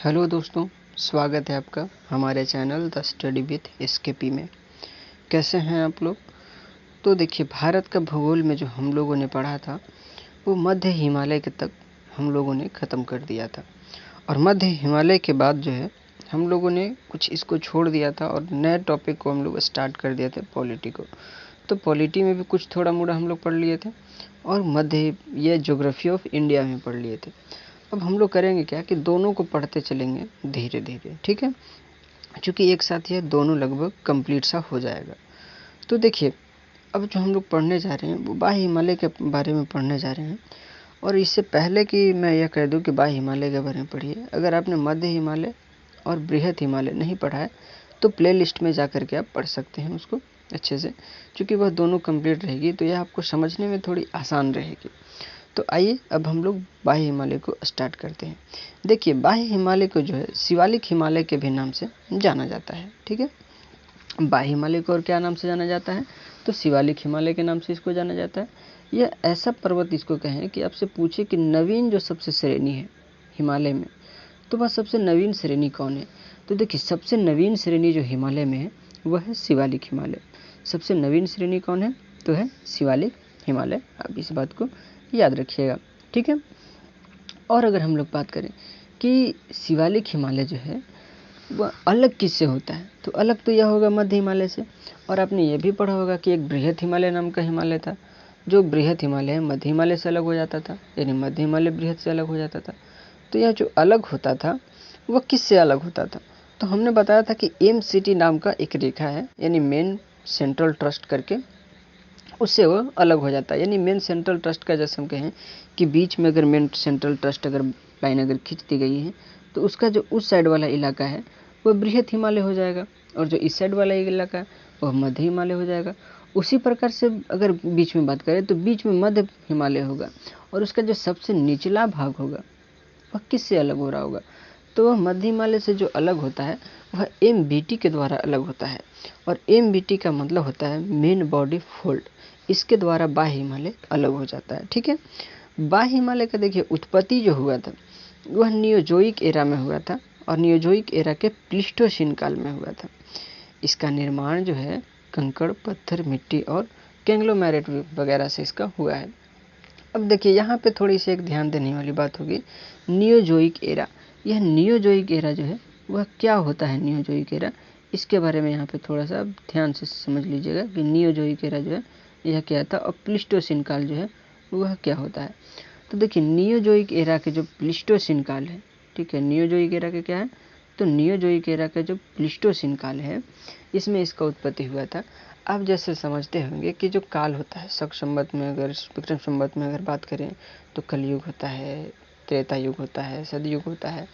Hello दोस्तों, स्वागत है आपका हमारे channel the study with SKP में। कैसे हैं आप लोग? तो देखिए, भारत का भूगोल में जो हम लोगों ने पढ़ा था वो मध्य हिमालय के तक हम लोगों ने ख़त्म कर दिया था। और मध्य हिमालय के बाद जो है हम लोगों ने कुछ इसको छोड़ दिया था और नए टॉपिक को हम लोग स्टार्ट कर दिया था, पॉलिटी को। तो पॉलिटी में भी कुछ थोड़ा मोड़ा हम लोग पढ़ लिए थे और मध्य ये ज्योग्राफी ऑफ इंडिया में पढ़ लिए थे। अब हम लोग करेंगे क्या कि दोनों को पढ़ते चलेंगे धीरे धीरे, ठीक है? क्योंकि एक साथ ये दोनों लगभग कंप्लीट सा हो जाएगा। तो देखिए, अब जो हम लोग पढ़ने जा रहे हैं वो बाह्य हिमालय के बारे में पढ़ने जा रहे हैं। और इससे पहले कि मैं यह कह दूं कि बाह्य हिमालय के बारे में पढ़िए, अगर आपने मध्य हिमालय और बृहद हिमालय नहीं पढ़ा है तो प्ले लिस्ट में जा कर के आप पढ़ सकते हैं उसको अच्छे से, क्योंकि वह दोनों कंप्लीट रहेगी तो यह आपको समझने में थोड़ी आसान रहेगी। तो आइए अब हम लोग बाह्य हिमालय को स्टार्ट करते हैं। देखिए, बाह्य हिमालय को जो है शिवालिक हिमालय के भी नाम से जाना जाता है, ठीक है? बाह्य हिमालय को और क्या नाम से जाना जाता है? तो शिवालिक हिमालय के नाम से इसको जाना जाता है। यह ऐसा पर्वत इसको कहें कि आपसे पूछे कि नवीन जो सबसे श्रेणी है हिमालय में, तो वह सबसे नवीन श्रेणी कौन है? तो देखिए, सबसे नवीन श्रेणी जो हिमालय में है वह है शिवालिक हिमालय। सबसे नवीन श्रेणी कौन है? तो है शिवालिक हिमालय। आप इस बात को याद रखिएगा, ठीक है? और अगर हम लोग बात करें कि शिवालिक हिमालय जो है वह अलग किससे होता है, तो अलग तो यह होगा मध्य हिमालय से। और आपने ये भी पढ़ा होगा कि एक बृहद हिमालय नाम का हिमालय था। जो बृहद हिमालय है मध्य हिमालय से अलग हो जाता था, यानी मध्य हिमालय बृहद से अलग हो जाता था। तो यह जो अलग होता था वह किससे अलग होता था? तो हमने बताया था कि MCT नाम का एक रेखा है, यानी मेन सेंट्रल ट्रस्ट करके, उससे वो अलग हो जाता है। यानी मेन सेंट्रल ट्रस्ट का जैसे हम कहें कि बीच में अगर मेन सेंट्रल ट्रस्ट अगर लाइन अगर खींच दी गई है तो उसका जो उस साइड वाला इलाका है वह बृहद हिमालय हो जाएगा, और जो इस साइड वाला इलाका है वह मध्य हिमालय हो जाएगा। उसी प्रकार से अगर बीच में बात करें तो बीच में मध्य हिमालय होगा, और उसका जो सबसे निचला भाग होगा वह किससे अलग हो रहा होगा? तो वह मध्य हिमालय से जो अलग होता है वह MBT के द्वारा अलग होता है। और MBT का मतलब होता है मेन बॉडी फोल्ड। इसके द्वारा बाह्य हिमालय अलग हो जाता है, ठीक है? बाह्य हिमालय का देखिए उत्पत्ति जो हुआ था वह नियोजोइक एरा में हुआ था, और नियोजोइक एरा के प्लीस्टोसीन काल में हुआ था। इसका निर्माण जो है कंकड़, पत्थर, मिट्टी और कैंग्लोमेरेट वगैरह से इसका हुआ है। अब देखिए, यहाँ पे थोड़ी सी एक ध्यान देने वाली बात होगी, नियोजोइक एरा। यह नियोजोइक एरा जो है वह क्या होता है? नियोजोइक एरा, इसके बारे में यहाँ पे थोड़ा सा ध्यान से समझ लीजिएगा कि नियोजोइक एरा जो है यह क्या था, और प्लीस्टोसीन काल जो है वह क्या होता है। तो देखिए, नियोजोइक एरा के जो प्लीस्टोसीन काल है, ठीक है, नियोजोइक एरा के क्या है? तो नियोजोइक एरा का जो प्लीस्टोसीन काल है इसमें इसका उत्पत्ति हुआ था। आप जैसे समझते होंगे कि जो काल होता है शक संवत में, अगर विक्रम संवत में अगर बात करें तो कलयुग होता है, त्रेता युग होता है, सतयुग होता है।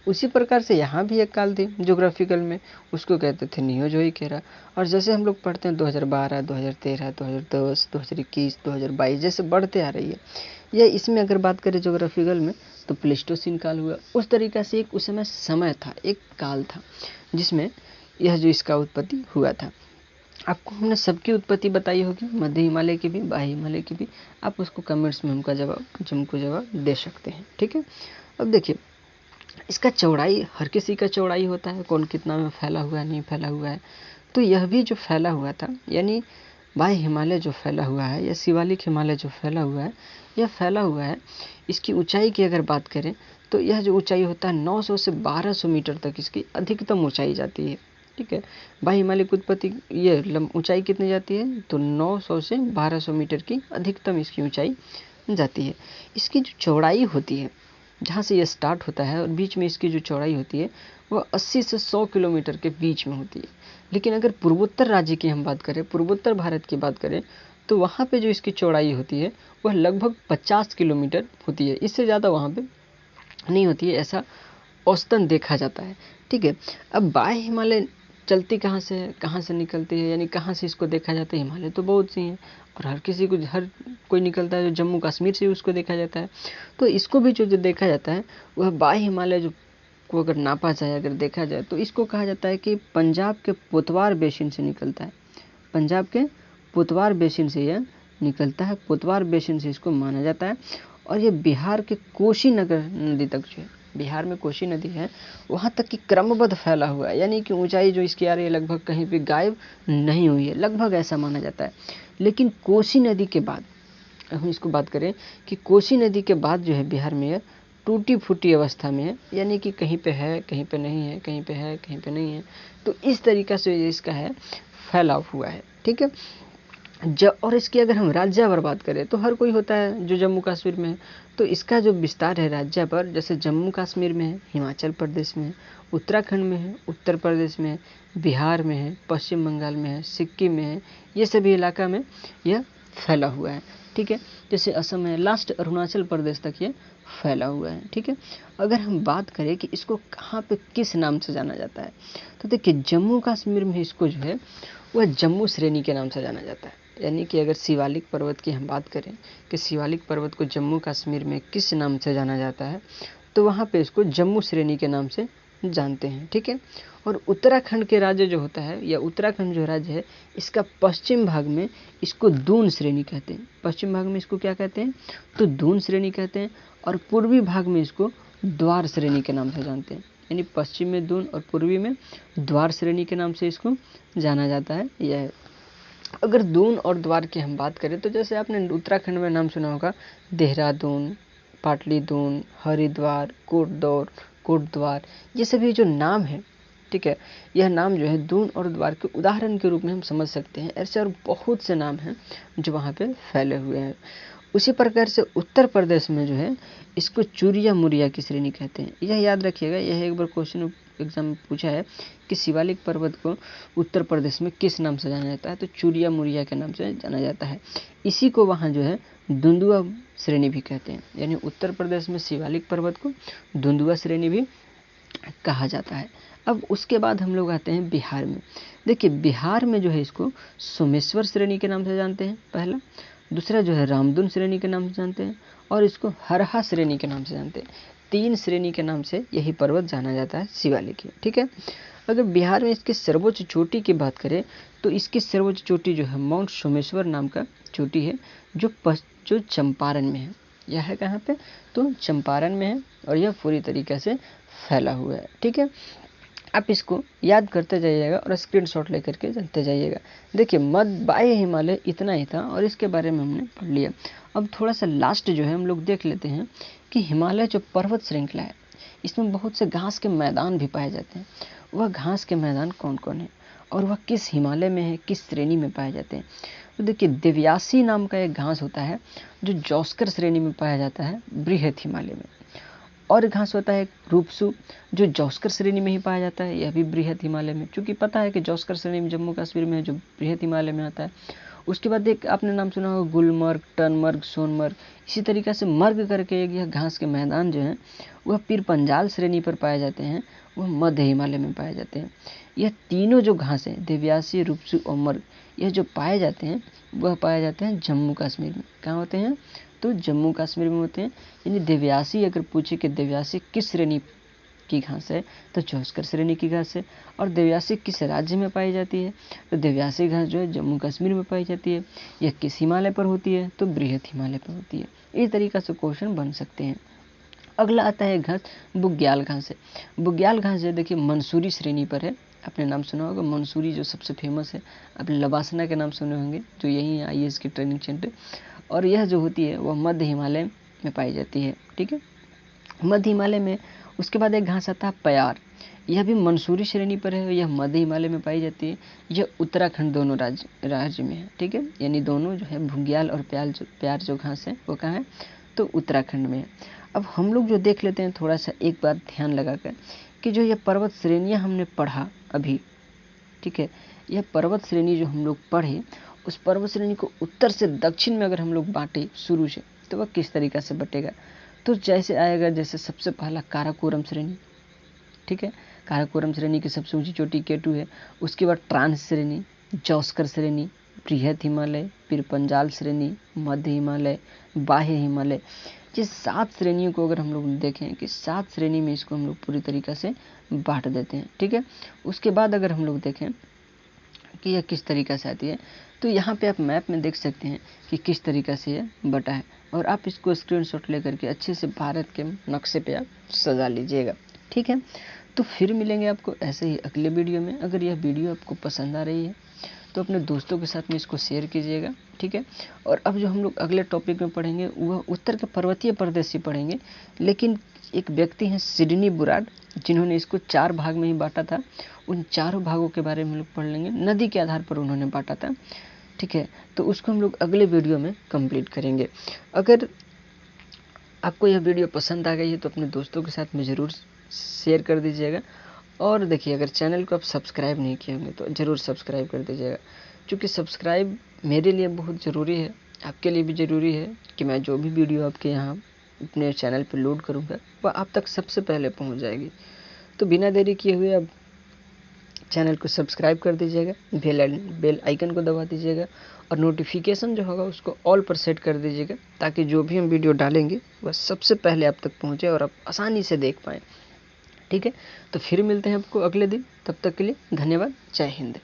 उसी प्रकार से यहाँ भी एक काल थी ज्योग्राफिकल में, उसको कहते थे नियोजोइक एरा। और जैसे हम लोग पढ़ते हैं 2012, 2013, 2010, 2021, 2022 जैसे बढ़ते आ रही है, यह इसमें अगर बात करें ज्योग्राफिकल में तो प्लीस्टोसीन काल हुआ। उस तरीक़ा से एक उस समय था, एक काल था जिसमें यह जो इसका उत्पत्ति हुआ था। आपको हमने सबकी उत्पत्ति बताई होगी, मध्य हिमालय की भी, बाह्य हिमालय की भी। आप उसको कमेंट्स में हमको जवाब दे सकते हैं, ठीक है? अब देखिए, इसका चौड़ाई, हर किसी का चौड़ाई होता है, कौन कितना में फैला हुआ है, नहीं फैला हुआ है। तो यह भी जो फैला हुआ था, यानी बाह्य हिमालय जो फैला हुआ है या शिवालिक हिमालय जो फैला हुआ है, यह फैला हुआ है। इसकी ऊंचाई की अगर बात करें तो यह जो ऊंचाई होता है 900 से 1200 मीटर तक इसकी अधिकतम ऊंचाई जाती है, ठीक है? बाह्य हिमालय की उत्पत्ति ये ऊंचाई कितनी जाती है? तो 900 से 1200 मीटर की अधिकतम इसकी ऊंचाई जाती है। इसकी जो चौड़ाई होती है, जहाँ से ये स्टार्ट होता है और बीच में इसकी जो चौड़ाई होती है वह 80 से 100 किलोमीटर के बीच में होती है। लेकिन अगर पूर्वोत्तर राज्य की हम बात करें, पूर्वोत्तर भारत की बात करें, तो वहाँ पे जो इसकी चौड़ाई होती है वह लगभग 50 किलोमीटर होती है। इससे ज़्यादा वहाँ पे नहीं होती है, ऐसा औसतन देखा जाता है, ठीक है? अब बाह्य हिमालय चलती कहाँ से है, कहाँ से निकलती है, यानी कहाँ से इसको देखा जाता है? हिमालय तो बहुत सी हैं और हर कोई निकलता है, जो जम्मू कश्मीर से उसको देखा जाता है। तो इसको भी जो देखा जाता है वह बाह्य हिमालय जो को अगर नापा जाए, अगर देखा जाए तो इसको कहा जाता है कि पंजाब के पोतवार बेसिन से निकलता है। पंजाब के पोतवार बेसिन से यह निकलता है, पोतवार बेसिन से इसको माना जाता है। और ये बिहार के कोसी नगर नदी तक जो है बिहार में कोसी नदी है वहाँ तक कि क्रमबद्ध फैला हुआ है, यानी कि ऊंचाई जो इसकी आ रही है लगभग कहीं भी गायब नहीं हुई है, लगभग ऐसा माना जाता है। लेकिन कोसी नदी के बाद हम इसको बात करें कि कोसी नदी के बाद जो है बिहार में यह टूटी फूटी अवस्था में है, यानी कि कहीं पे है कहीं पे नहीं है, कहीं पे है कहीं पे नहीं है। तो इस तरीक़ा से इसका है फैलाव हुआ है, ठीक है। और इसकी अगर हम राज्य पर बात करें तो हर कोई होता है जो जम्मू कश्मीर में है, तो इसका जो विस्तार है राज्य पर, जैसे जम्मू कश्मीर में है, हिमाचल प्रदेश में है, उत्तराखंड में है, उत्तर प्रदेश में है, बिहार में है, पश्चिम बंगाल में है, सिक्किम में है, ये सभी इलाका में यह फैला हुआ है, ठीक है। जैसे असम में लास्ट अरुणाचल प्रदेश तक ये फैला हुआ है, ठीक है। अगर हम बात करें कि इसको कहाँ पे किस नाम से जाना जाता है, तो देखिए जम्मू कश्मीर में इसको जो है वह जम्मू श्रेणी के नाम से जाना जाता है। यानी कि अगर शिवालिक पर्वत की हम बात करें कि शिवालिक पर्वत को जम्मू कश्मीर में किस नाम से जाना जाता है, तो वहाँ पे इसको जम्मू श्रेणी के नाम से जानते हैं, ठीक है। और उत्तराखंड के राज्य जो होता है, या उत्तराखंड जो राज्य है, इसका पश्चिम भाग में इसको दून श्रेणी कहते हैं। पश्चिम भाग में इसको क्या कहते हैं, तो दून श्रेणी कहते हैं। और पूर्वी भाग में इसको द्वार श्रेणी के नाम से जानते हैं, यानी पश्चिम में दून और पूर्वी में द्वार श्रेणी के नाम से इसको जाना जाता है। यह अगर दून और द्वार की हम बात करें तो जैसे आपने उत्तराखंड में नाम सुना होगा देहरादून, पाटलिदून, हरिद्वार, कोटद्वार, ये सभी जो नाम है, ठीक है, यह नाम जो है दून और द्वार के उदाहरण के रूप में हम समझ सकते हैं। ऐसे और बहुत से नाम हैं जो वहाँ पे फैले हुए हैं। उसी प्रकार से उत्तर प्रदेश में जो है इसको चूरिया मुरिया की श्रेणी कहते हैं। यह याद रखिएगा, यह एक बार क्वेश्चन एग्जाम में पूछा है कि शिवालिक पर्वत को उत्तर प्रदेश में किस नाम से जाना जाता है, तो चूरिया मुरिया के नाम से जाना जाता है। इसी को वहाँ जो है धुंधुआ श्रेणी भी कहते हैं, यानी उत्तर प्रदेश में शिवालिक पर्वत को धुंधुआ श्रेणी भी कहा जाता है। अब उसके बाद हम लोग आते हैं बिहार में। देखिए बिहार में जो है इसको सोमेश्वर श्रेणी के नाम से जानते हैं पहला, दूसरा जो है रामदुन श्रेणी के नाम से जानते हैं, और इसको हरहा श्रेणी के नाम से जानते हैं। 3 श्रेणी के नाम से यही पर्वत जाना जाता है शिवालिक की, ठीक है। अगर बिहार में इसकी सर्वोच्च चोटी की बात करें तो इसकी सर्वोच्च चोटी जो है माउंट सोमेश्वर नाम का चोटी है, जो चंपारण में है। यह है कहाँ पे, तो चंपारण में है, और यह पूरी तरीके से फैला हुआ है, ठीक है। आप इसको याद करते जाइएगा और स्क्रीनशॉट लेकर के चलते जाइएगा। देखिए मध्य बाह्य हिमालय इतना ही था और इसके बारे में हमने पढ़ लिया। अब थोड़ा सा लास्ट जो है हम लोग देख लेते हैं कि हिमालय जो पर्वत श्रृंखला है, इसमें बहुत से घास के मैदान भी पाए जाते हैं। वह घास के मैदान कौन कौन है और वह किस हिमालय में है, किस श्रेणी में पाए जाते हैं। तो देखिए देवयासी नाम का एक घास होता है जो जॉस्कर श्रेणी में पाया जाता है बृहद हिमालय में। और घास होता है रूपसू जो जॉस्कर श्रेणी में ही पाया जाता है, यह भी बृहद हिमालय में, क्योंकि पता है कि जॉस्कर श्रेणी में जम्मू कश्मीर में है जो बृहद हिमालय में आता है। उसके बाद एक आपने नाम सुना होगा गुलमर्ग, टनमर्ग, सोनमर्ग। इसी तरीके से मर्ग करके एक यह घास के मैदान जो है वह पीर पंजाल श्रेणी पर पाए जाते हैं, वह मध्य हिमालय में पाए जाते हैं। यह तीनों जो घास हैं देवयासी, रूपसू और मर्ग, यह जो पाए जाते हैं वह पाए जाते हैं जम्मू कश्मीर में। कहाँ होते हैं, तो जम्मू कश्मीर में होते हैं। यानी देवयासी अगर पूछे कि देवयासी किस श्रेणी की घास है, तो जॉस्कर श्रेणी की घास है। और देवयासी किस राज्य में पाई जाती है, तो देवयासी घास जो है जम्मू कश्मीर में पाई जाती है। यह किस हिमालय पर होती है, तो बृहद हिमालय पर होती है। इस तरीक़ा से क्वेश्चन बन सकते हैं। अगला आता है घास बुग्याल घास है। बुग्याल घास जो देखिए मंसूरी श्रेणी पर है। आपने नाम सुना होगा मंसूरी जो सबसे फेमस है, आपने लवासना के नाम सुने होंगे जो यही है IAS की ट्रेनिंग सेंटर। और यह जो होती है वह मध्य हिमालय में पाई जाती है, ठीक है, मध्य हिमालय में। उसके बाद एक घास आता है प्यार, यह भी मंसूरी श्रेणी पर है, यह मध्य हिमालय में पाई जाती है। यह उत्तराखंड दोनों राज्य में है, ठीक है, यानी दोनों जो है बुग्याल और प्यार जो घास है वो कहाँ है, तो उत्तराखंड में है। अब हम लोग जो देख लेते हैं थोड़ा सा एक बात ध्यान लगाकर कि जो यह पर्वत श्रेणियाँ हमने पढ़ा अभी, ठीक है, यह पर्वत श्रेणी जो हम लोग पढ़े उस पर्वत श्रेणी को उत्तर से दक्षिण में अगर हम लोग बांटे शुरू से, तो वह किस तरीक़ा से बटेगा, तो जैसे आएगा, जैसे सबसे पहला काराकोरम श्रेणी, ठीक है, काराकोरम श्रेणी की सबसे ऊंची चोटी K2 है। उसके बाद ट्रांस श्रेणी, जॉस्कर श्रेणी, बृहद हिमालय, फिर पंजाल श्रेणी, मध्य हिमालय, बाह्य हिमालय। ये 7 श्रेणियों को अगर हम लोग देखें कि 7 श्रेणी में इसको हम लोग पूरी तरीक़ा से बांट देते हैं, ठीक है। उसके बाद अगर हम लोग देखें कि यह किस तरीक़ा से आती है, तो यहाँ पे आप मैप में देख सकते हैं कि किस तरीक़ा से यह बटा है। और आप इसको स्क्रीनशॉट लेकर के अच्छे से भारत के नक्शे पे आप सजा लीजिएगा। ठीक है, तो फिर मिलेंगे आपको ऐसे ही अगले वीडियो में। अगर यह वीडियो आपको पसंद आ रही है तो अपने दोस्तों के साथ में इसको शेयर कीजिएगा। ठीक है, और अब जो हम लोग अगले टॉपिक में पढ़ेंगे वह उत्तर के पर्वतीय प्रदेश ही पढ़ेंगे, लेकिन एक व्यक्ति हैं सिडनी बुराड, जिन्होंने इसको 4 भाग में ही बांटा था। उन चारों भागों के बारे में हम लोग पढ़ लेंगे, नदी के आधार पर उन्होंने बांटा था। ठीक है, तो उसको हम लोग अगले वीडियो में कंप्लीट करेंगे। अगर आपको यह वीडियो पसंद आ गई है तो अपने दोस्तों के साथ में ज़रूर शेयर कर दीजिएगा। और देखिए, अगर चैनल को आप सब्सक्राइब नहीं किए होंगे तो ज़रूर सब्सक्राइब कर दीजिएगा, क्योंकि सब्सक्राइब मेरे लिए बहुत ज़रूरी है, आपके लिए भी ज़रूरी है कि मैं जो भी वीडियो आपके यहाँ अपने चैनल पर लोड करूँगा वह आप तक सबसे पहले पहुँच जाएगी। तो बिना देरी किए हुए अब चैनल को सब्सक्राइब कर दीजिएगा, बेल आइकन को दबा दीजिएगा और नोटिफिकेशन जो होगा उसको ऑल पर सेट कर दीजिएगा, ताकि जो भी हम वीडियो डालेंगे वह सबसे पहले आप तक पहुँचे और आप आसानी से देख पाएँ। ठीक है, तो फिर मिलते हैं आपको अगले दिन, तब तक के लिए धन्यवाद, जय हिंद।